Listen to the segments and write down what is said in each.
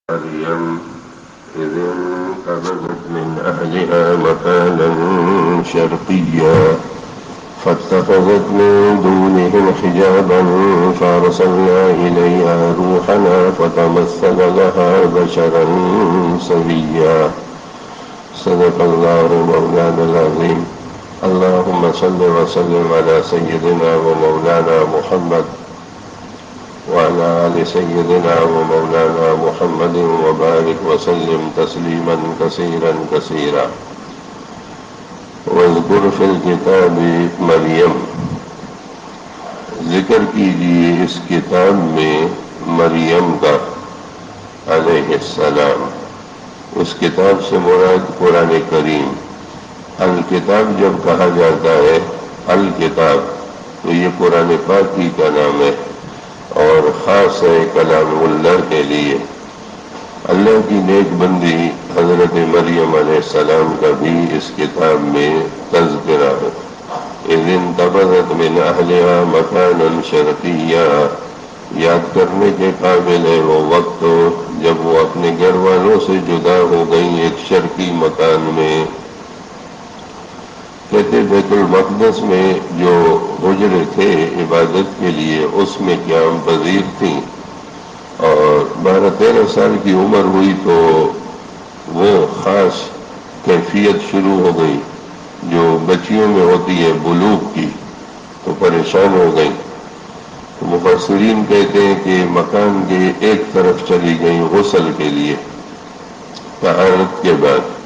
مريم إذ انتبذت من أهلها مكانا شرقيا فاتخذت من دونهم حجابا فأرسلنا إليها روحنا فتمثل لها بشرا سويا. صدق الله مولانا العظيم. اللهم صل وسلم على سيدنا ومولانا محمد وعلى آل سيدنا ومولانا محمد وبارك وسلم تسليما كثيرا كثيرا. واذكر في الكتاب مریم، ذکر کیجیے اس کتاب میں مریم کا علیہ السلام. اس کتاب سے مراد قرآن کریم. الکتاب جب کہا جاتا ہے الکتاب تو یہ قرآن پاک ہی کا نام ہے اور خاص ہے کلام اللہ کے لیے. اللہ کی نیک بندی حضرت مریم علیہ السلام کا بھی اس کتاب میں تذکرہ ہے. اذ انتبذت من اہلها مکانا شرقیا، یاد کرنے کے قابل ہے وہ وقت جب وہ اپنے گھر والوں سے جدا ہو گئی ایک شرقی مکان میں. کہتے بیت المقدس میں جو حجرے تھے عبادت کے لیے اس میں قیام پذیر تھیں، اور 12-13 سال کی عمر ہوئی تو وہ خاص کیفیت شروع ہو گئی جو بچیوں میں ہوتی ہے بلوغ کی، تو پریشان ہو گئی. تو مفسرین کہتے ہیں کہ مکان کے ایک طرف چلی گئی غسل کے لیے طہارت کے بعد،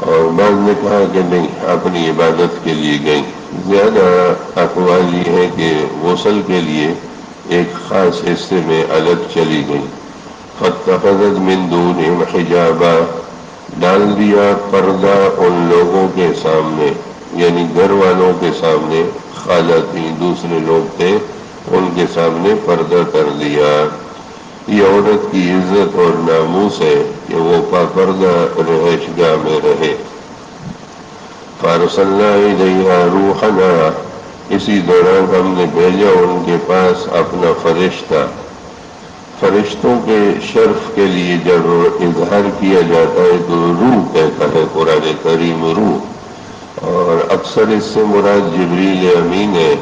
اور بعض نے کہا کہ نہیں اپنی عبادت کے لیے گئی. زیادہ اقوال یہ ہے کہ غسل کے لیے ایک خاص حصے میں الگ چلی گئی. فاتخذت من دونہم حجابا، ڈال دیا پردہ ان لوگوں کے سامنے، یعنی گھر والوں کے سامنے. خالہ تھی، دوسرے لوگ تھے، ان کے سامنے پردہ کر دیا. یہ عورت کی عزت اور ناموس ہے کہ وہ پاپردہ رہائش گاہ میں رہے. فارسلنا الیہا روحنا، اسی دوران ہم نے بھیجا ان کے پاس اپنا فرشتہ. فرشتوں کے شرف کے لیے جب اظہار کیا جاتا ہے تو روح کہتا ہے قرآن کریم روح، اور اکثر اس سے مراد جبریل امین ہے،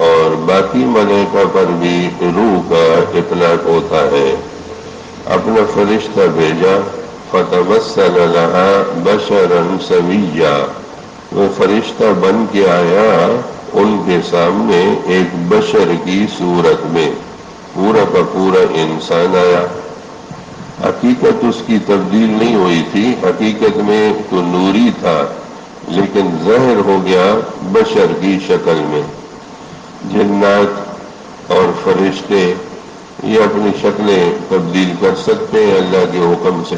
اور باقی ملائکہ پر بھی روح کا اطلاق ہوتا ہے. اپنا فرشتہ بھیجا، فتمثل لہا بشرا سویا، وہ فرشتہ بن کے آیا ان کے سامنے ایک بشر کی صورت میں، پورا کا پورا انسان آیا. حقیقت اس کی تبدیل نہیں ہوئی تھی، حقیقت میں تو نوری تھا لیکن ظاہر ہو گیا بشر کی شکل میں. جنات اور فرشتے یہ اپنی شکلیں تبدیل کر سکتے ہیں اللہ کے حکم سے.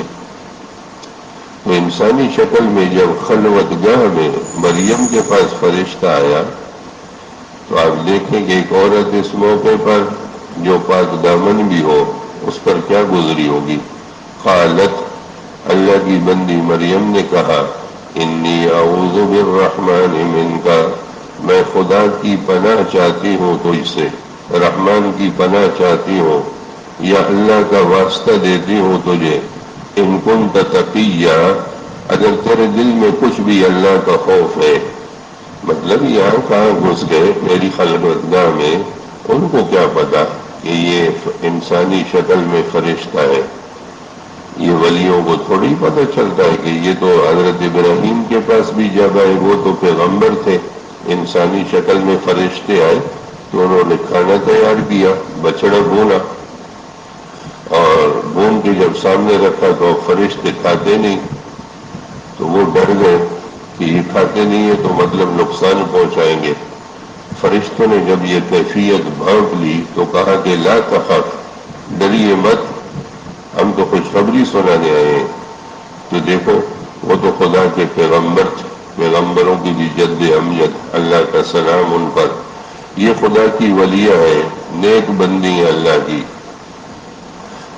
تو انسانی شکل میں جب خلوت گاہ میں مریم کے پاس فرشتہ آیا تو آپ دیکھیں کہ ایک عورت اس موقع پر جو پاک دامن بھی ہو اس پر کیا گزری ہوگی. قالت، اللہ کی بندی مریم نے کہا، انی اعوذ بالرحمن منک، میں خدا کی پناہ چاہتی ہوں تجھ سے، رحمان کی پناہ چاہتی ہوں، یا اللہ کا واسطہ دیتی ہوں تجھے. ان کنت تقیا، اگر تیرے دل میں کچھ بھی اللہ کا خوف ہے. مطلب یہاں کہاں گھس گئے میری خلوت گاہ میں، ان کو کیا پتا کہ یہ انسانی شکل میں فرشتہ ہے. یہ ولیوں کو تھوڑی پتہ چلتا ہے کہ یہ تو حضرت ابراہیم کے پاس بھی جب آئے وہ تو پیغمبر تھے، انسانی شکل میں فرشتے آئے تو انہوں نے کھانا تیار کیا، بچڑا بھونا، اور بھون کے جب سامنے رکھا تو فرشتے کھاتے نہیں، تو وہ ڈر گئے کہ یہ کھاتے نہیں ہے تو مطلب نقصان پہنچائیں گے. فرشتوں نے جب یہ کیفیت بھانپ لی تو کہا کہ لا تخف، ڈریے مت، ہم تو خوشخبری سنانے آئے ہیں. تو دیکھو وہ تو خدا کے پیغمبر تھے، پیغمبروں کی بھی جد امجد، اللہ کا سلام ان پر. یہ خدا کی ولیہ ہے، نیک بندی ہے اللہ کی.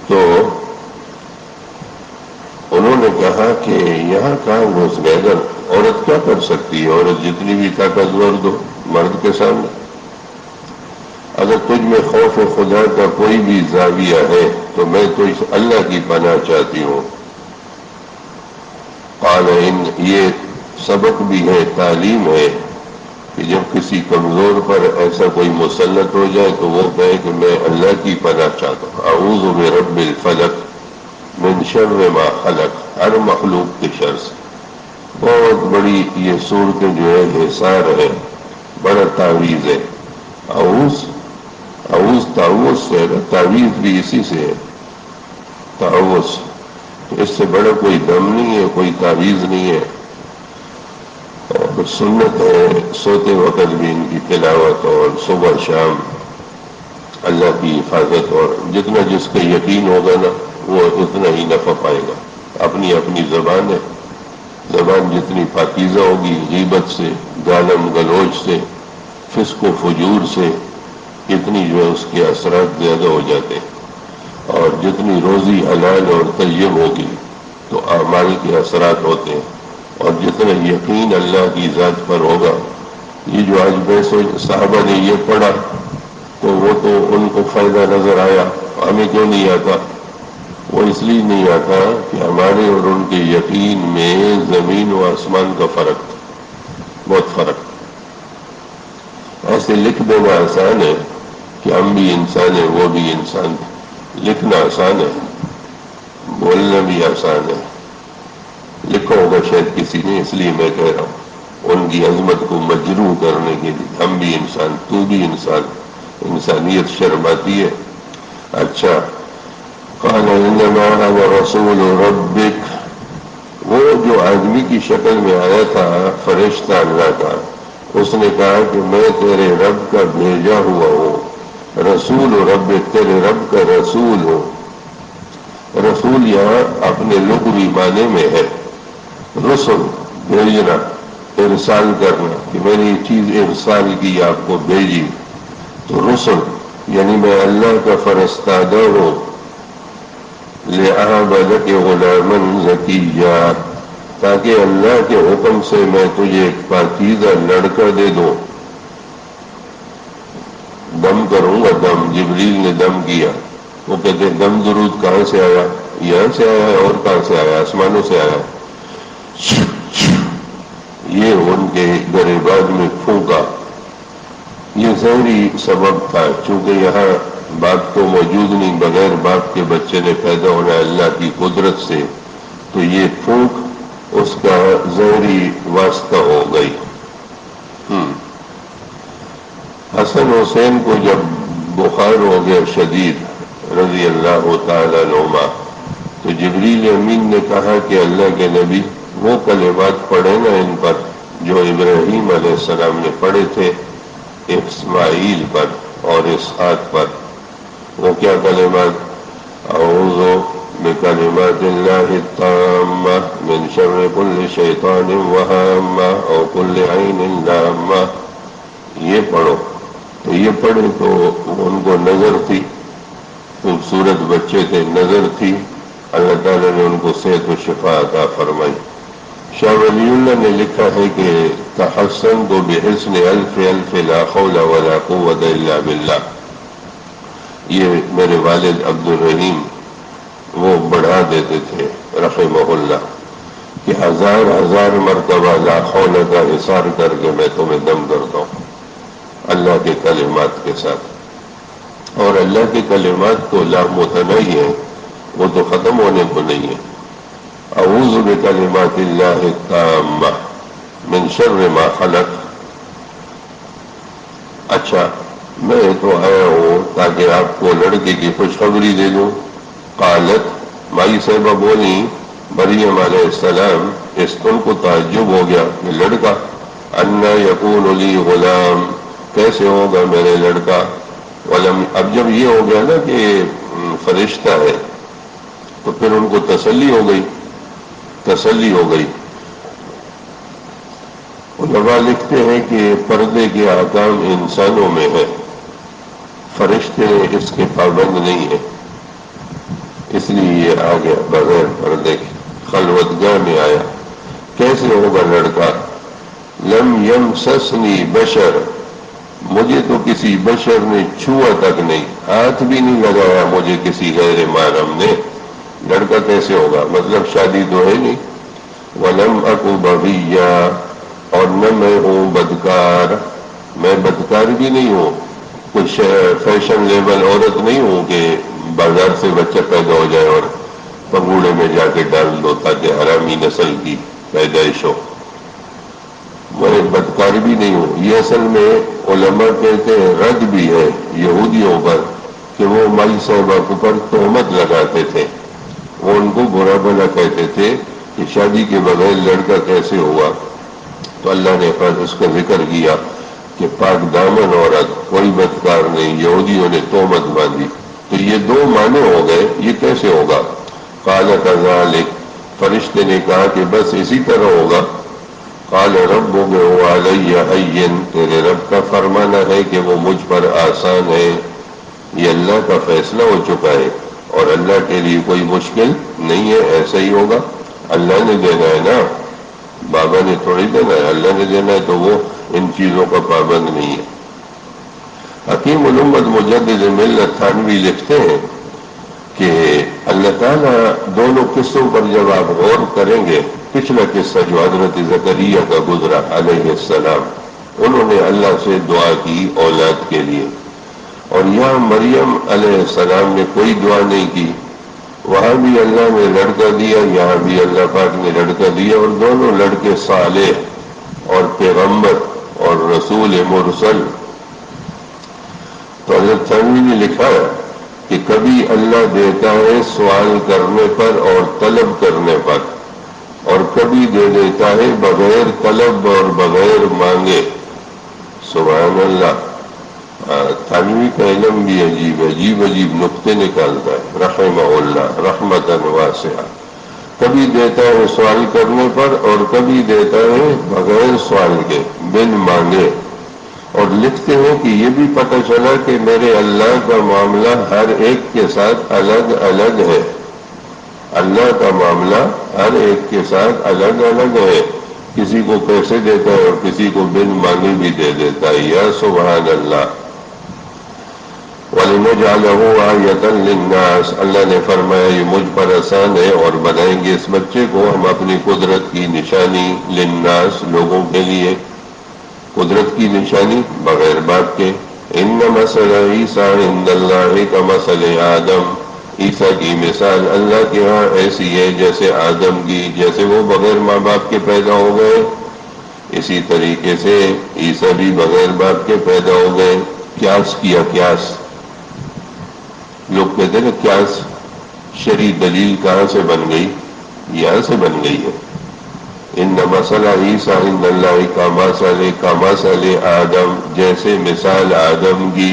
تو انہوں نے کہا کہ یہاں کہاں گھس گئے، اگر عورت کیا کر سکتی ہے، عورت جتنی بھی طاقتور دو مرد کے سامنے. اگر تجھ میں خوف خدا کا کوئی بھی زاویہ ہے تو تو میں تو اس اللہ کی پناہ چاہتی ہوں۔ قال یہ سبق بھی ہے، تعلیم ہے کہ جب کسی کمزور پر ایسا کوئی مسلط ہو جائے تو وہ کہے کہ میں اللہ کی پناہ چاہتا ہوں، اعوذ برب الفلق من شر ما خلق، ہر مخلوق کے شر سے۔ بہت بڑی یہ صورت جو ہے حصار ہے، بڑا تعویذ ہے۔ اعوذ تعوذ سے ہے، تعویذ بھی اسی سے ہے، تعوذ۔ اس سے بڑا کوئی دم نہیں ہے، کوئی تعویذ نہیں ہے۔ اور سنت ہے سوتے وقت بھی ان کی تلاوت، اور صبح شام اللہ کی حفاظت، اور جتنا جس کا یقین ہوگا نا وہ اتنا ہی نفع پائے گا۔ اپنی اپنی زبان ہے، زبان جتنی پاکیزہ ہوگی غیبت سے، گالم گلوچ سے، فسق و فجور سے، اتنی جو ہے اس کے اثرات زیادہ ہو جاتے ہیں۔ اور جتنی روزی حلال اور طیب ہوگی تو اعمال کے اثرات ہوتے ہیں، اور جتنا یقین اللہ کی ذات پر ہوگا۔ یہ جو آج بیسو صحابہ نے یہ پڑھا تو وہ تو ان کو فائدہ نظر آیا، ہمیں کیوں نہیں آتا؟ وہ اس لیے نہیں آتا کہ ہمارے اور ان کے یقین میں زمین و آسمان کا فرق، بہت فرق۔ ایسے لکھ دینا آسان ہے کہ ہم بھی انسان ہیں، وہ بھی انسان، لکھنا آسان ہے، بولنا بھی آسان ہے۔ لکھا ہوگا شاید کسی نے، اس لیے میں کہہ رہا ہوں ان کی عظمت کو مجروح کرنے کے لیے۔ ہم بھی انسان، تو بھی انسان، انسانیت شرماتی ہے۔ اچھا، قال انما انا رسول ربک، وہ جو آدمی کی شکل میں آیا تھا فرشتہ اللہ کا، اس نے کہا کہ میں تیرے رب کا بھیجا ہوا ہوں، رسول ربک، تیرے رب کا رسول ہوں۔ رسول یہاں اپنے لغوی معنی میں ہے، رسل بھیجنا، ارسال کرنا، کہ میں نے یہ چیز ارسال کی، آپ کو بھیجی۔ تو رسل یعنی میں اللہ کا فرستادہ ہوں، لِأَهَبَ لَكَ غُلَامًا زَكِيًّا، تاکہ اللہ کے حکم سے میں تجھے ایک پاکیزہ لڑکا دے دوں۔ دم کروں گا، دم، جبریل نے دم کیا۔ وہ کہتے ہیں دم درود کہاں سے آیا؟ یہاں سے آیا ہے، اور کہاں سے آیا؟ آسمانوں سے آیا۔ یہ ان کے گریبان میں پھونکا، یہ ظاہری سبب تھا، چونکہ یہاں باپ تو موجود نہیں، بغیر باپ کے بچے نے پیدا ہونا اللہ کی قدرت سے، تو یہ پھونک اس کا ظاہری واسطہ ہو گئی۔ حسن حسین کو جب بخار ہو گیا شدید رضی اللہ تعالیٰ عنہما، تو جبریل امین نے کہا کہ اللہ کے نبی وہ کلمات پڑھے نا ان پر جو ابراہیم علیہ السلام نے پڑھے تھے اسماعیل پر اور اسحاق پر۔ وہ کیا کلمات؟ اعوذ بکلمات اللہ التامہ من شر کل شیطان وہامہ اور کل عین لامہ۔ یہ پڑھو، تو یہ پڑھے تو ان کو نظر تھی، خوبصورت بچے تھے، نظر تھی، اللہ تعالیٰ نے ان کو صحت و شفا عطا فرمائی۔ شاہ ولی اللہ نے لکھا ہے کہ تحسن تو بحسن الف الف لا حول ولا قوت الا باللہ۔ یہ میرے والد عبد الرحیم وہ بڑھا دیتے تھے رحمہ اللہ کہ ہزار ہزار مرتبہ لا حول کا احصار کر کے میں تمہیں دم کرتا ہوں اللہ کے کلمات کے ساتھ۔ اور اللہ کے کلمات تو لامتناہی ہیں، وہ تو ختم ہونے کو نہیں ہے۔ اعوذ بکلمات اللہ التامہ من شر ما خلق۔ اچھا، میں تو آیا ہوں تاکہ آپ کو لڑکے کی خوشخبری دے دوں۔ قالت، مائی صاحبہ بولی مریم علیہ السلام، اس ان کو تعجب ہو گیا کہ لڑکا، انا یکون لی غلام، کیسے ہوگا میرے لڑکا؟ اب جب یہ ہو گیا نا کہ فرشتہ ہے تو پھر ان کو تسلی ہو گئی، تسلی ہو گئی۔ علماء لکھتے ہیں کہ پردے کے احکام انسانوں میں ہے، فرشتے اس کے پابند نہیں ہیں، اس لیے یہ آ گیا بغیر پردے کے، خلوتگاہ میں آیا۔ کیسے ہوگا لڑکا؟ لم یمسسنی بشر، مجھے تو کسی بشر نے چھوا تک نہیں، ہاتھ بھی نہیں لگایا مجھے کسی غیر محرم نے، لڑکا کیسے ہوگا؟ مطلب شادی تو ہے نہیں۔ وَلَمْ أَكُ بَغِيًّا، اور نہ میں ہوں بدکار، میں بدکار بھی نہیں ہوں، کچھ فیشن لیول عورت نہیں ہوں کہ بازار سے بچہ پیدا ہو جائے اور پنگوڑے میں جا کے ڈال دو تاکہ حرامی نسل کی پیدائش ہو، میں بدکار بھی نہیں ہوں۔ یہ اصل میں علماء کہتے ہیں رد بھی ہے یہودیوں پر کہ وہ مائی صاحبہ پر تہمت لگاتے تھے، وہ ان کو برا بھلا کہتے تھے کہ شادی کے بغیر لڑکا کیسے ہوا، تو اللہ نے اس کا ذکر کیا کہ پاک دامن عورت کوئی بدکار نہیں، یہودیوں نے تہمت باندھی، تو یہ دو معنی ہو گئے، یہ کیسے ہوگا؟ قال کذالک، فرشتے نے کہا کہ بس اسی طرح ہوگا۔ قال ربک علی ہین، تیرے رب کا فرمانا ہے کہ وہ مجھ پر آسان ہے، یہ اللہ کا فیصلہ ہو چکا ہے اور اللہ کے لیے کوئی مشکل نہیں ہے، ایسا ہی ہوگا، اللہ نے دینا ہے نا، بابا نے تھوڑی دینا ہے، اللہ نے دینا ہے، تو وہ ان چیزوں کا پابند نہیں ہے۔ حکیم الامت مجدد ملت تھانوی لکھتے ہیں کہ اللہ تعالیٰ دونوں قصوں پر جب آپ غور کریں گے، پچھلا قصہ جو حضرت زکریا کا گزرا علیہ السلام، انہوں نے اللہ سے دعا کی اولاد کے لیے، اور یہاں مریم علیہ السلام نے کوئی دعا نہیں کی، وہاں بھی اللہ نے لڑکا دیا، یہاں بھی اللہ پاک نے لڑکا دیا، اور دونوں لڑکے صالح اور پیغمبر اور رسول مرسل۔ تو حضرت تھانوی نے لکھا ہے کہ کبھی اللہ دیتا ہے سوال کرنے پر اور طلب کرنے پر، اور کبھی دے دیتا ہے بغیر طلب اور بغیر مانگے۔ سبحان اللہ۔ تھانوی کا علم بھی عجیب نقطے نکالتا ہے، رحمہ اللہ رحمتاً واسعہ۔ کبھی دیتا ہے سوال کرنے پر اور کبھی دیتا ہے بغیر سوال کے، بن مانگے۔ اور لکھتے ہیں کہ یہ بھی پتہ چلا کہ میرے اللہ کا معاملہ ہر ایک کے ساتھ الگ الگ ہے، اللہ کا معاملہ ہر ایک کے ساتھ الگ الگ ہے، کسی کو پیسے دیتا ہے اور کسی کو بن مانگے بھی دے دیتا ہے، یا سبحان اللہ۔ وَلِنَجْعَلَهُ آیَةً لِلنَّاسِ، اللہ نے فرمایا یہ مجھ پر آسان ہے، اور بنائیں گے اس بچے کو ہم اپنی قدرت کی نشانی، للناس لوگوں کے لیے، قدرت کی نشانی بغیر باپ کے۔ ان مثل عیسیٰ عند اللہ کمثل آدم، عیسیٰ کی مثال اللہ کے ہاں ایسی ہے جیسے آدم کی، جیسے وہ بغیر ماں باپ کے پیدا ہو گئے، اسی طریقے سے عیسیٰ بھی بغیر باپ کے پیدا ہو گئے۔ قیاس کیا، قیاس لوگ کہتے ہیں کہ قیاس شرعی دلیل کہاں سے بن گئی؟ یہاں سے بن گئی ہے۔ ان مثل عیسیٰ عند اللہ کمثل آدم، جیسے مثال آدم کی،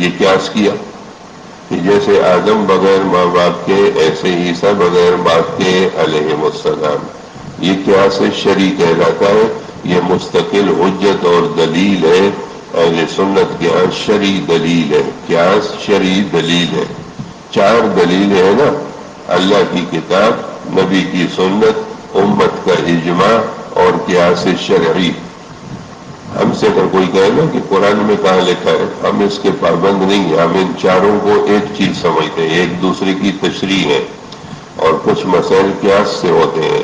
یہ قیاس کیا کہ جیسے آدم بغیر ماں باپ کے ایسے عیسیٰ بغیر باپ کے علیہ السلام۔ یہ قیاس شرعی کہلاتا ہے، یہ مستقل حجت اور دلیل ہے، اہل سنت کے ہاں شرعی دلیل ہے، قیاس شرعی دلیل ہے۔ چار دلیلیں ہیں نا، اللہ کی کتاب، نبی کی سنت، امت کا اجماع اور قیاس شرعی۔ ہم سے اگر کوئی کہے نا کہ قرآن میں کہاں لکھا ہے، ہم اس کے پابند نہیں ہیں، ہم ان چاروں کو ایک چیز سمجھتے ہیں، ایک دوسرے کی تشریح ہے، اور کچھ مسائل قیاس سے ہوتے ہیں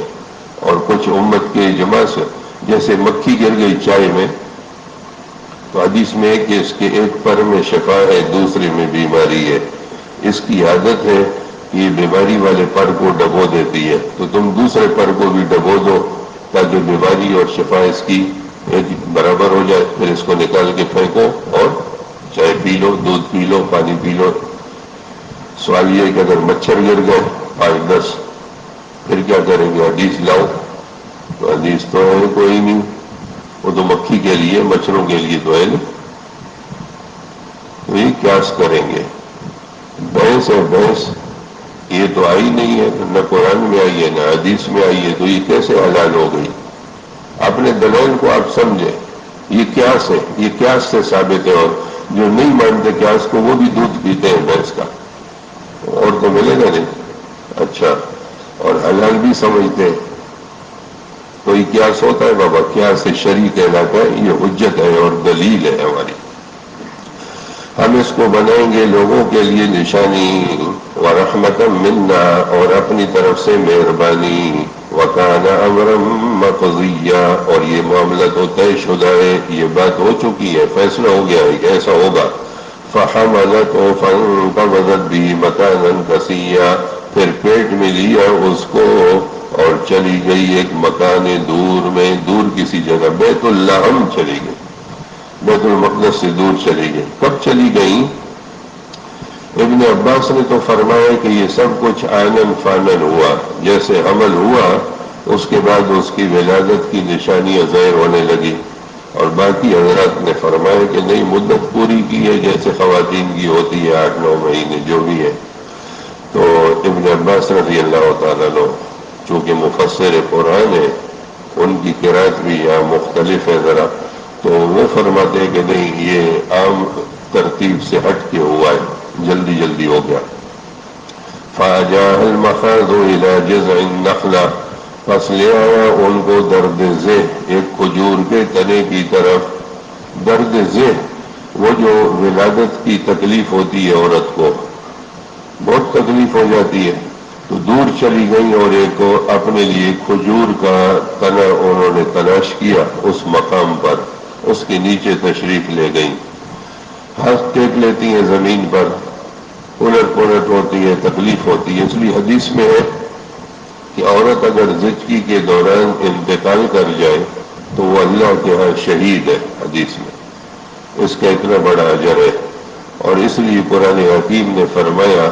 اور کچھ امت کے اجماع سے۔ جیسے مکھی گر گئی چائے میں، تو حدیث میں ہے کہ اس کے ایک پر میں شفا ہے، دوسرے میں بیماری ہے، اس کی عادت ہے کہ یہ بیماری والے پر کو ڈبو دیتی ہے، تو تم دوسرے پر کو بھی ڈبو دو تاکہ بیماری اور شفا اس کی ایک برابر ہو جائے، پھر اس کو نکال کے پھینکو اور چائے پی لو، دودھ پی لو، پانی پی لو۔ سوال یہ ہے کہ اگر مچھر گر گئے 5-10، پھر کیا کریں گے؟ حدیث لاؤ، تو حدیث تو ہے کوئی نہیں، وہ تو مکھی کے لیے، مچھروں کے لیے تو ہے نہیں، تو یہ قیاس کریں گے۔ بحث ہے بحث، یہ تو آئی نہیں ہے، نہ قرآن میں آئی ہے نہ حدیث میں آئی ہے، تو یہ کیسے حلال ہو گئی؟ اپنے دلائل کو آپ سمجھیں، یہ قیاس ہے، یہ قیاس سے ثابت ہے، اور جو نہیں مانتے قیاس کو وہ بھی دودھ پیتے ہیں بھینس کا، اور تو ملے گا نہیں۔ اچھا، اور حلال بھی سمجھتے ہیں، کوئی قیاس ہوتا ہے بابا، قیاس شرعی کہلاتا ہے، یہ حجت ہے اور دلیل ہے ہماری۔ ہم اس کو بنائیں گے لوگوں کے لیے نشانی، ورحمۃ منا، اور اپنی طرف سے مہربانی، وکان امرا مقضیا، اور یہ معاملہ تو طے شدہ ہے، یہ بات ہو چکی ہے، فیصلہ ہو گیا ہے کہ ایسا ہوگا۔ فحملته فانتبذت به مكانا قصيا، پھر پیٹ میں لیا اس کو اور چلی گئی ایک مکان دور میں، دور کسی جگہ، بیت اللحم چلی گئی، بیت المقدس سے دور چلی گئی۔ کب چلی گئی؟ ابن عباس نے تو فرمایا کہ یہ سب کچھ آنن فانن ہوا، جیسے حمل ہوا اس کے بعد اس کی ولادت کی نشانیاں ظاہر ہونے لگی، اور باقی حضرات نے فرمایا کہ نہیں، مدت پوری کی ہے جیسے خواتین کی ہوتی ہے، 8-9 مہینے جو بھی ہے۔ تو ابن عباس رضی اللہ تعالیٰ عنہ چونکہ مفسر قرآن ہے، ان کی قرأت بھی یہاں مختلف ہے ذرا، تو وہ فرماتے ہیں کہ نہیں، یہ عام ترتیب سے ہٹ کے ہوا ہے، جلدی جلدی ہو گیا۔ فَأَجَاءَ الْمَخَاضُ إِلَى جِذْعِ النَّخْلَةِ، پس لے آیا ان کو درد ذہ ایک کھجور کے تنے کی طرف۔ درد ذہ وہ جو ولادت کی تکلیف ہوتی ہے عورت کو، بہت تکلیف ہو جاتی ہے، تو دور چلی گئی اور ایک اپنے لیے کھجور کا تنا انہوں نے تلاش کیا اس مقام پر، اس کے نیچے تشریف لے گئی۔ ہاتھ ٹیک لیتی ہیں زمین پر، الٹ پلٹ ہوتی ہے، تکلیف ہوتی ہے۔ اس لیے حدیث میں ہے کہ عورت اگر زچگی کے دوران انتقال کر جائے تو وہ اللہ کے ہاں شہید ہے، حدیث میں اس کا اتنا بڑا اجر ہے۔ اور اس لیے قرآن حکیم نے فرمایا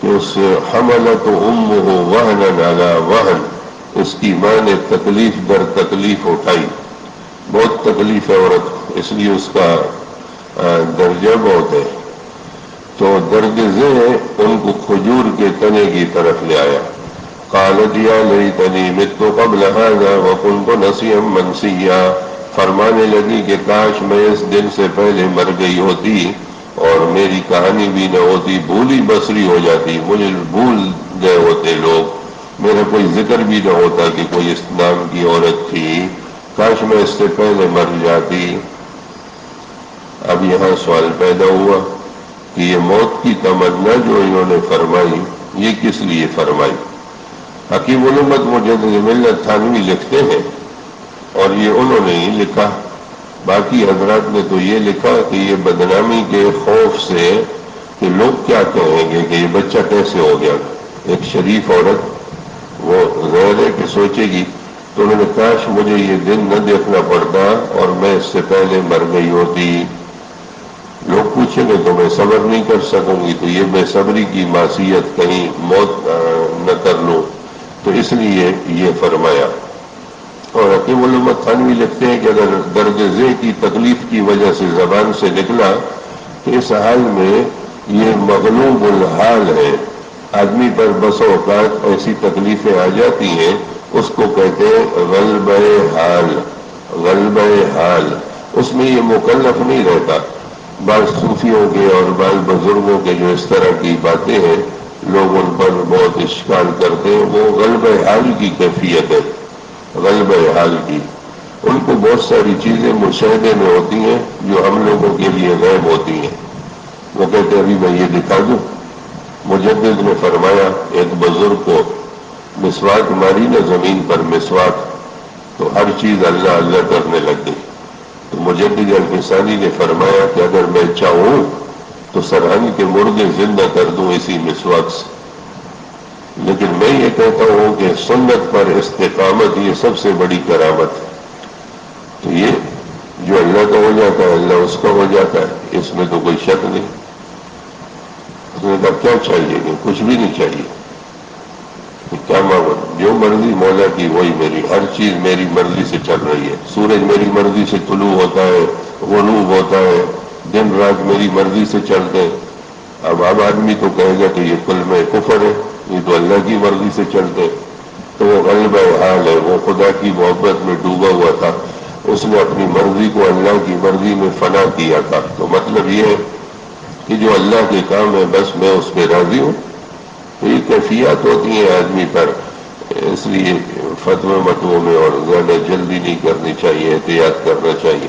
کہ اس حملت امہ وہنا علی وہن، اس کی ماں نے تکلیف در تکلیف اٹھائی، بہت تکلیف ہے عورت کو، اس لیے اس کا درجہ بہت ہے۔ تو درد ذہ ان کو کھجور کے تنے کی طرف لے آیا۔ قالت یا لیتنی مت قبل هذا وكنت نسیا منسیا، فرمانے لگی کہ کاش میں اس دن سے پہلے مر گئی ہوتی اور میری کہانی بھی نہ ہوتی، بھولی بسری ہو جاتی، مجھے بھول گئے ہوتے لوگ، میرا کوئی ذکر بھی نہ ہوتا کہ کوئی اس نام کی عورت تھی، کاش میں اس سے پہلے مر جاتی۔ اب یہاں سوال پیدا ہوا کہ یہ موت کی تمنا جو انہوں نے فرمائی، یہ کس لیے فرمائی؟ حکیم علومت مجدد ملت تھانوی لکھتے ہیں، اور یہ انہوں نے ہی لکھا، باقی حضرات نے تو یہ لکھا کہ یہ بدنامی کے خوف سے کہ لوگ کیا کہیں گے کہ یہ بچہ کیسے ہو گیا۔ ایک شریف عورت وہ ظاہر ہے کہ سوچے گی، تو انہوں نے کاش مجھے یہ دن نہ دیکھنا پڑتا اور میں اس سے پہلے مر گئی ہوتی۔ لوگ پوچھیں گے تو میں صبر نہیں کر سکوں گی، تو یہ بے صبری کی معصیت کہیں موت نہ کر لوں، تو اس لیے یہ فرمایا۔ اور حکیم علومت تھانوی لکھتے ہیں کہ اگر درد ذہ کی تکلیف کی وجہ سے زبان سے نکلا تو اس حال میں یہ مغلوب الحال ہے۔ آدمی پر بس اوقات ایسی تکلیفیں آ جاتی ہیں، اس کو کہتے ہیں غلبہ حال، غلبہ حال، اس میں یہ مکلف نہیں رہتا۔ بعض صوفیوں کے اور بعض بزرگوں کے جو اس طرح کی باتیں ہیں، لوگ ان پر بہت اشکال کرتے ہیں، وہ غلبہ حال کی کیفیت ہے، غلبہ حال کی۔ ان کو بہت ساری چیزیں مشاہدے میں ہوتی ہیں جو ہم لوگوں کے لیے غیب ہوتی ہیں۔ وہ کہتے ہیں ابھی میں یہ دکھا دوں۔ مجدد نے فرمایا ایک بزرگ کو مسواک ماری نہ زمین پر مسواک، تو ہر چیز اللہ اللہ کرنے لگ گئی۔ تو مجدد الفسانی نے فرمایا کہ اگر میں چاہوں تو سرہنگ کے مردے زندہ کر دوں اسی مسواک سے، لیکن میں یہ کہتا ہوں کہ سنت پر استقامت یہ سب سے بڑی کرامت ہے۔ تو یہ جو اللہ کا ہو جاتا ہے اللہ اس کا ہو جاتا ہے، اس میں تو کوئی شک نہیں۔ اس نے کہا کیا چاہیے؟ کہ کچھ بھی نہیں چاہیے، کیا مانگو؟ جو مرضی مولا کی وہی میری، ہر چیز میری مرضی سے چل رہی ہے، سورج میری مرضی سے طلوع ہوتا ہے، غروب ہوتا ہے، دن رات میری مرضی سے چلتے ہیں۔ اب آدمی تو کہے گا کہ یہ کلمہ کفر ہے، یہ تو اللہ کی مرضی سے چلتے، تو وہ غلبہ حال ہے، وہ خدا کی محبت میں ڈوبا ہوا تھا، اس نے اپنی مرضی کو اللہ کی مرضی میں فنا کیا تھا۔ تو مطلب یہ ہے کہ جو اللہ کے کام ہے بس میں اس پہ راضی ہوں۔ تو یہ کیفیات ہوتی ہیں آدمی پر، اس لیے فتوے متووں میں اور زیادہ جلدی نہیں کرنی چاہیے، احتیاط کرنا چاہیے۔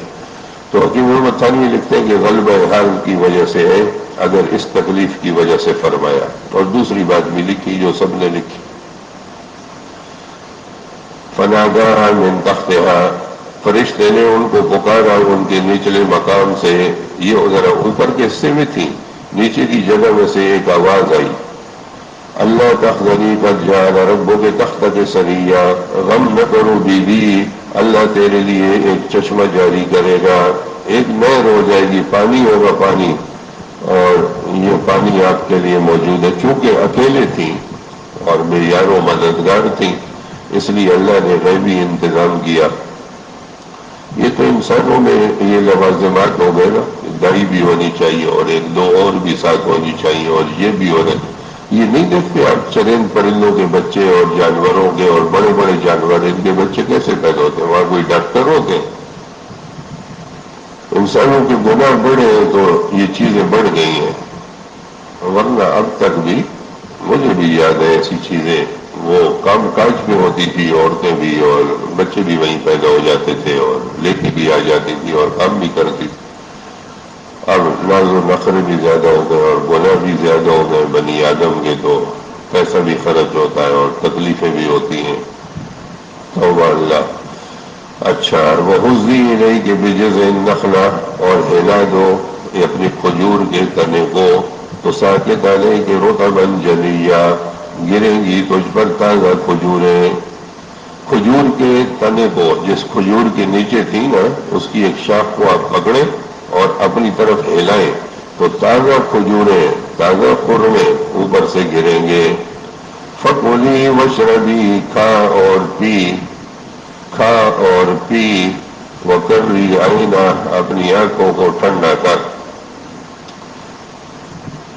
تو حکیم محمد ثانوی لکھتے ہیں کہ غلبہ حال کی وجہ سے ہے، اگر اس تکلیف کی وجہ سے فرمایا۔ اور دوسری بات بھی لکھی جو سب نے لکھی، فناداہا من تحتہا، فرشتے نے ان کو پکارا ان کے نچلے مقام سے، یہ ذرا اوپر کے حصے میں تھی، نیچے کی جگہ میں سے ایک آواز آئی، اللہ تحزنی قد جعل ربک تحتک سریا، غم نہ کرو بیوی، اللہ تیرے لیے ایک چشمہ جاری کرے گا، ایک نہر ہو جائے گی، پانی ہوگا پانی، اور یہ پانی آپ کے لیے موجود ہے۔ چونکہ اکیلے تھیں اور بے یار و مددگار تھیں، اس لیے اللہ نے غیبی انتظام کیا۔ یہ تو انسانوں میں یہ لوازمات ہو گئے نا، دائی بھی ہونی چاہیے اور ایک دو اور بھی ساتھ ہونی چاہیے، اور یہ بھی ہو رہے، یہ نہیں دیکھتے آپ چرند پرندوں کے بچے اور جانوروں کے، اور بڑے بڑے جانور ان کے بچے کیسے پیدا ہوتے ہیں، وہاں کوئی ڈاکٹر ہوتے ہیں؟ انسانوں کے گناہ بڑھے تو یہ چیزیں بڑھ گئی ہیں، ورنہ اب تک بھی مجھے بھی یاد ہے ایسی چیزیں، وہ کام کاج میں ہوتی تھی، عورتیں بھی اور بچے بھی وہیں پیدا ہو جاتے تھے اور لے کے بھی آ جاتی تھی اور کام بھی کرتی تھی۔ اب ناز و نخرے بھی زیادہ ہو گئے اور گناہ بھی زیادہ ہو گئے بنی آدم کے، تو پیسہ بھی خرچ ہوتا ہے اور تکلیفیں بھی ہوتی ہیں۔ توبہ اللہ۔ اچھا، وَحُزِّی إِلَيْكِ بِجِذْعِ النَّخْلَةِ، اور ہلا دو اپنے کھجور کے تنے کو، تو ساکت علیک رطبا جنیا، گریں گی تجھ پر تازہ کھجوریں۔ کھجور کے تنے کو، جس کھجور کے نیچے تھی نا، اس کی ایک شاخ کو آپ پکڑیں اور اپنی طرف ہلائیں تو تازہ کھجوریں، تازہ خرمے اوپر سے گریں گے۔ فَکُلِی وَاشْرَبِی، کھا اور پی، کھا اور پی، وَقَرِّی عَیْنَہَا، اپنی آنکھوں کو ٹھنڈا کر۔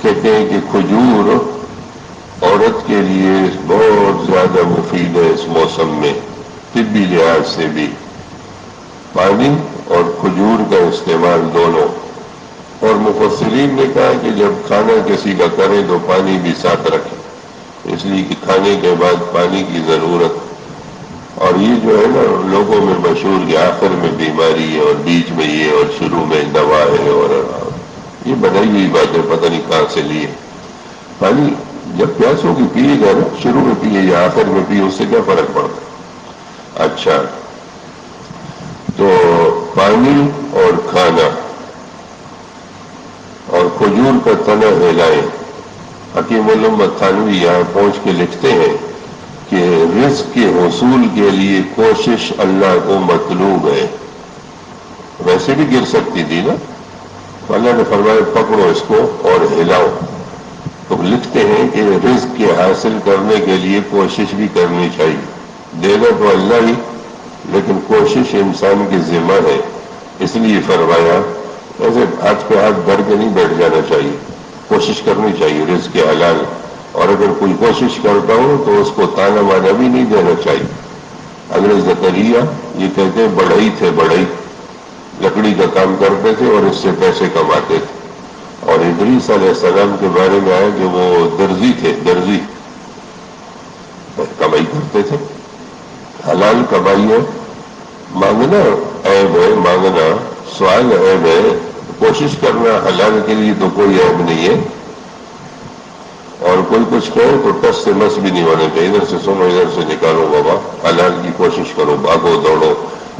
کہتے ہیں کہ کھجور عورت کے لیے بہت زیادہ مفید ہے اس موسم میں، طبی لحاظ سے بھی، پانی اور کھجور کا استعمال دونوں۔ اور مفسرین نے کہا کہ جب کھانا کسی کا کرے تو پانی بھی ساتھ رکھے، اس لیے کہ کھانے کے بعد پانی کی ضرورت۔ اور یہ جو ہے نا لوگوں میں مشہور کہ آخر میں بیماری ہے اور بیچ میں یہ اور شروع میں دوا ہے، اور یہ بنائی ہوئی بات ہے، پتہ نہیں کہاں سے لیے۔ پانی جب پیاس ہوگی پیے گا نا، شروع میں پیے یا آخر میں پیے، اس سے کیا فرق پڑتا ہے؟ اچھا، تو پانی اور کھانا اور کھجور کا تنا ہلائیں۔ حکیم محمد ثانوی یہاں پہنچ کے لکھتے ہیں کہ رزق کے حصول کے لیے کوشش اللہ کو مطلوب ہے۔ ویسے بھی گر سکتی تھی نا، اللہ نے فرمایا پکڑو اس کو اور ہلاؤ۔ تو لکھتے ہیں کہ رزق کے حاصل کرنے کے لیے کوشش بھی کرنی چاہیے، دینا تو اللہ ہی، لیکن کوشش انسان کی ذمہ ہے، اس لیے فرمایا ایسے ہاتھ پہ ہاتھ دھر کے نہیں بیٹھ جانا چاہیے، کوشش کرنی چاہیے رزق کے حلال، اور اگر کوئی کوشش کرتا ہو تو اس کو تانا مانا بھی نہیں دینا چاہیے۔ حضرت زکریا یہ کہتے ہیں بڑھئی تھے، بڑھئی لکڑی کا کام کرتے تھے اور اس سے پیسے کماتے تھے۔ اور ادریس علیہ السلام کے بارے میں آیا کہ وہ درزی تھے، درزی کمائی کرتے تھے، حلال کمائی ہے، مانگنا عیب ہے، مانگنا سوال عیب ہے، کوشش کرنا حلال کے لیے تو کوئی عیب نہیں ہے۔ اور کوئی کچھ کہے تو ٹس سے مس بھی نہیں ہونے چاہیے، ادھر سے سنو ادھر سے نکالو، بابا حلال کی کوشش کرو، بھاگو دوڑو،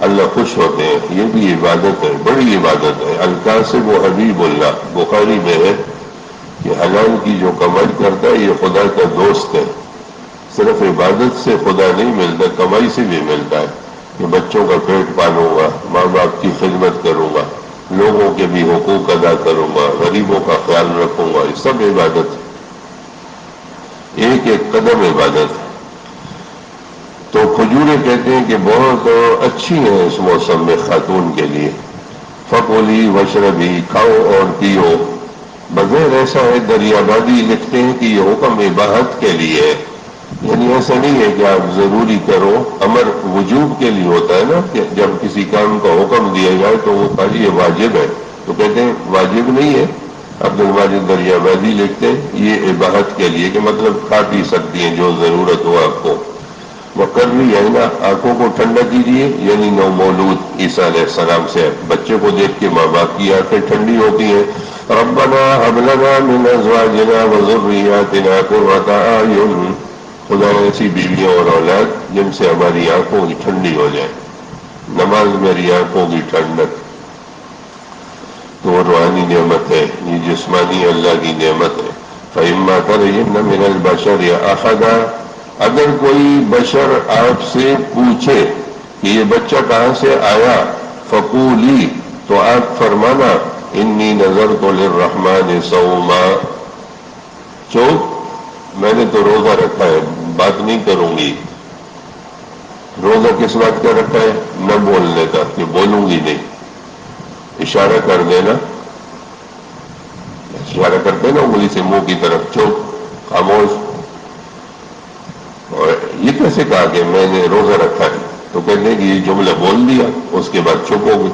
اللہ خوش ہوتے ہیں، یہ بھی عبادت ہے، بڑی عبادت ہے۔ القاسم و حبیب اللہ، بخاری میں ہے کہ حلال کی جو کمائی کرتا ہے یہ خدا کا دوست ہے۔ صرف عبادت سے خدا نہیں ملتا، کمائی سے بھی ملتا ہے کہ بچوں کا پیٹ پالوں گا، ماں باپ کی خدمت کروں گا، لوگوں کے بھی حقوق ادا کروں گا، غریبوں کا خیال رکھوں گا، یہ سب عبادت ہے، ایک ایک قدم عبادت ہے۔ تو کھجوریں کہتے ہیں کہ بہت اچھی ہیں اس موسم میں خاتون کے لیے۔ فَکُلِی وَاشْرَبِی، کھاؤ اور پیو۔ بغیر ایسا ہے، دریابادی لکھتے ہیں کہ یہ حکم اباحت کے لیے ہے، یعنی ایسا نہیں ہے کہ آپ ضروری کرو، امر وجوب کے لیے ہوتا ہے نا، کہ جب کسی کام کا حکم دیا جائے تو وہ خالی یہ واجب ہے، تو کہتے ہیں واجب نہیں ہے۔ عبد الماجد دریابادی لکھتے ہیں یہ اباحت کے لیے، کہ مطلب کھا پی سکتی ہیں جو ضرورت ہو آپ کو۔ تو کر لی ہے نا، آنکھوں کو ٹھنڈا کیجیے، یعنی نو مولود عیسیٰ علیہ السلام سے بچے کو دیکھ کے ماں باپ کی آنکھیں ٹھنڈی ہوتی ہیں. ربنا هب لنا من ازواجنا وذرياتنا قرة اعين، خدا ایسی بیویاں اور اولاد جن سے ہماری آنکھوں کی ٹھنڈی ہو جائے. نماز میری آنکھوں کی ٹھنڈک، تو وہ روحانی نعمت ہے، یہ جسمانی اللہ کی نعمت ہے. فإما ترين من البشر أحدا، اگر کوئی بشر آپ سے پوچھے کہ یہ بچہ کہاں سے آیا، فقولی، تو آپ فرمانا انی نذرت للرحمن صوما، چوپ، میں نے تو روزہ رکھا ہے، بات نہیں کروں گی. روزہ کس بات کا رکھا ہے؟ نہ بولنے کا، کہ بولوں گی نہیں. اشارہ کر دینا، اشارہ کرتے نا انگلی سے منہ کی طرف، چوپ، خاموش. اور یہ کیسے کہا کہ میں نے روزہ رکھا ہے؟ تو کہتے ہیں کہ یہ جملہ بول دیا، اس کے بعد چپ ہو گئی.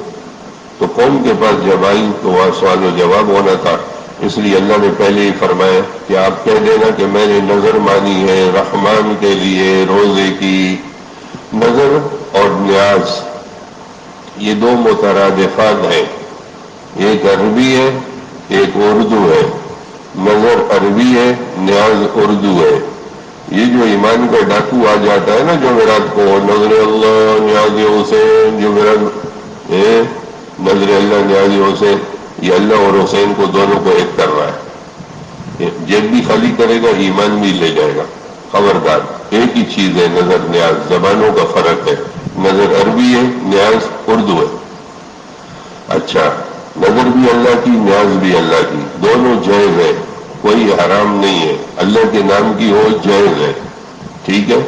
تو قوم کے پاس جب آئی تو وہاں سوال و جواب ہونا تھا، اس لیے اللہ نے پہلے ہی فرمایا کہ آپ کہہ دینا کہ میں نے نظر مانی ہے رحمان کے لیے روزے کی. نظر اور نیاز یہ دو مترادفات ہیں، ایک عربی ہے ایک اردو ہے. نظر عربی ہے، نیاز اردو ہے. یہ جو ایمان کا ڈاکو آ جاتا ہے نا جمعرات کو، نظر اللہ نیاز حسین، جمعرات نظر اللہ نیاز حسین، یہ اللہ اور حسین کو دونوں کو ایک کر رہا ہے. جیب بھی خالی کرے گا، ایمان بھی لے جائے گا. خبردار، ایک ہی چیز ہے نظر نیاز، زبانوں کا فرق ہے. نظر عربی ہے، نیاز اردو ہے. اچھا، نظر بھی اللہ کی، نیاز بھی اللہ کی، دونوں جائز ہے، کوئی حرام نہیں ہے. اللہ کے نام کی ہو جائز ہے، ٹھیک ہے.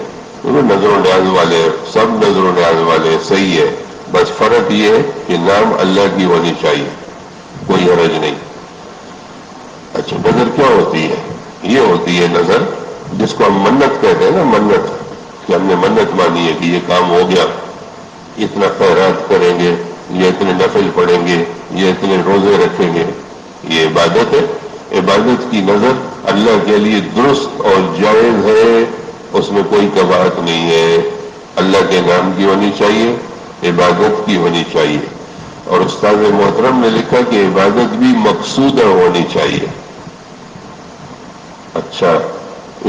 نظر و نیاز والے سب نظر و نیاز والے صحیح ہے، بس فرق یہ ہے کہ نام اللہ کی ہونی چاہیے، کوئی حرج نہیں. اچھا، نظر کیا ہوتی ہے؟ یہ ہوتی ہے نظر جس کو ہم منت کہتے ہیں نا، منت، کہ ہم نے منت مانی ہے کہ یہ کام ہو گیا، اتنا خیرات کریں گے، یہ اتنے نفل پڑھیں گے، یہ اتنے روزے رکھیں گے. یہ عبادت ہے. عبادت کی نظر اللہ کے لیے درست اور جائز ہے، اس میں کوئی کباہت نہیں ہے. اللہ کے نام کی ہونی چاہیے، عبادت کی ہونی چاہیے. اور استاد محترم نے لکھا کہ عبادت بھی مقصودہ ہونی چاہیے. اچھا،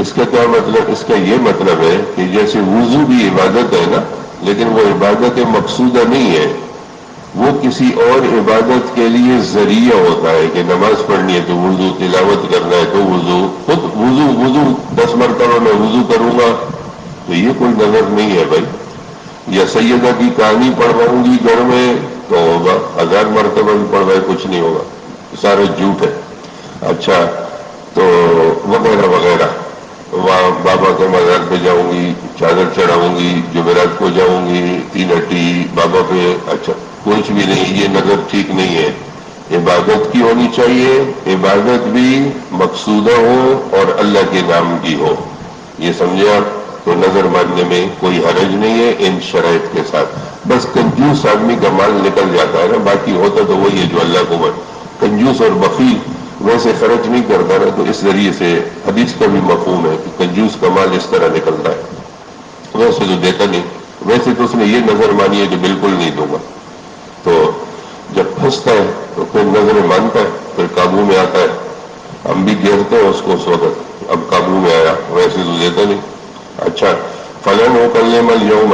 اس کا کیا مطلب؟ اس کا یہ مطلب ہے کہ جیسے وضو بھی عبادت ہے نا، لیکن وہ عبادت مقصودہ نہیں ہے، وہ کسی اور عبادت کے لیے ذریعہ ہوتا ہے. کہ نماز پڑھنی ہے تو وضو، تلاوت کرنا ہے تو وضو، خود وضو 10 مرتبہ میں وضو کروں گا تو یہ کوئی نظر نہیں ہے بھائی. یا سیدہ کی کہانی پڑھواؤں گی گھر میں تو ہوگا، 1000 مرتبہ بھی پڑھوائے کچھ نہیں ہوگا، سارے جھوٹ ہے. اچھا، تو وغیرہ وغیرہ. وہاں بابا کے مزار پہ جاؤں گی، چادر چڑھاؤں گی، جمعرات کو جاؤں گی، 3 ہٹی بابا پہ. اچھا، کچھ بھی نہیں، یہ نظر ٹھیک نہیں ہے. عبادت کی ہونی چاہیے، عبادت بھی مقصودہ ہو اور اللہ کے نام کی ہو. یہ سمجھے آپ؟ تو نظر ماننے میں کوئی حرج نہیں ہے ان شرائط کے ساتھ. بس کنجوس آدمی کا مال نکل جاتا ہے نا، باقی ہوتا تو وہی ہے جو اللہ کو کنجوس اور بخیل ویسے خرچ نہیں کرتا نا، تو اس ذریعے سے حدیث کا بھی مفہوم ہے کہ کنجوس کا مال اس طرح نکلتا ہے. ویسے تو دیتا نہیں، ویسے تو اس نے یہ نظر مانی ہے کہ بالکل نہیں دوں گا. تو جب پھنستا ہے تو پھر نظریں مانتا ہے، پھر قابو میں آتا ہے. ہم بھی گھیرتے ہیں اس کو اس وقت، اب قابو میں آیا، ویسے تو دیتا نہیں. اچھا، فلن وکلم الیوم،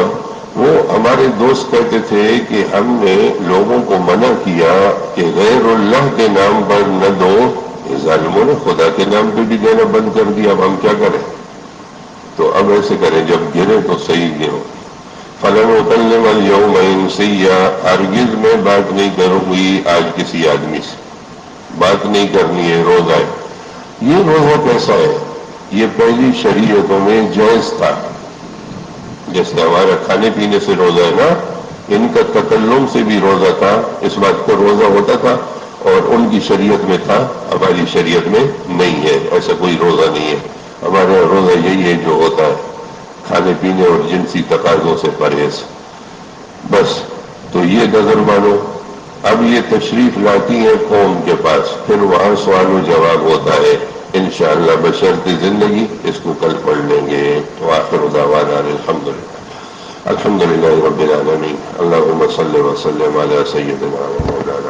وہ ہمارے دوست کہتے تھے کہ ہم نے لوگوں کو منع کیا کہ غیر اللہ کے نام پر نہ دو. ظالموں نے خدا کے نام پہ بھی دینا بند کر دیا، اب ہم کیا کریں؟ تو اب ایسے کریں، جب گرے تو صحیح گرو. فلن وکلم الیوم انسیا، ہرگز میں بات نہیں کروں گی آج کسی آدمی سے، بات نہیں کرنی ہے. روزہ ہے، یہ روزہ کیسا ہے؟ یہ پہلی شریعتوں میں جائز تھا. جیسے ہمارا کھانے پینے سے روزہ ہے نا، ان کا تکلم سے بھی روزہ تھا، اس بات کو روزہ ہوتا تھا، اور ان کی شریعت میں تھا، ہماری شریعت میں نہیں ہے. ایسا کوئی روزہ نہیں ہے. ہمارے یہاں روزہ یہی ہے جو ہوتا ہے، کھانے پینے اور جنسی تقاضوں سے پرہیز، بس. تو یہ نظر مانو. اب یہ تشریف لاتی ہے قوم کے پاس، پھر وہاں سوال و جواب ہوتا ہے ان انشاءاللہ بشرط زندگی اس کو کل پڑھ لیں گے. وآخر دعوانا الحمدللہ رب العالمین. اللہم صلی وسلم علی سیدنا و مولانا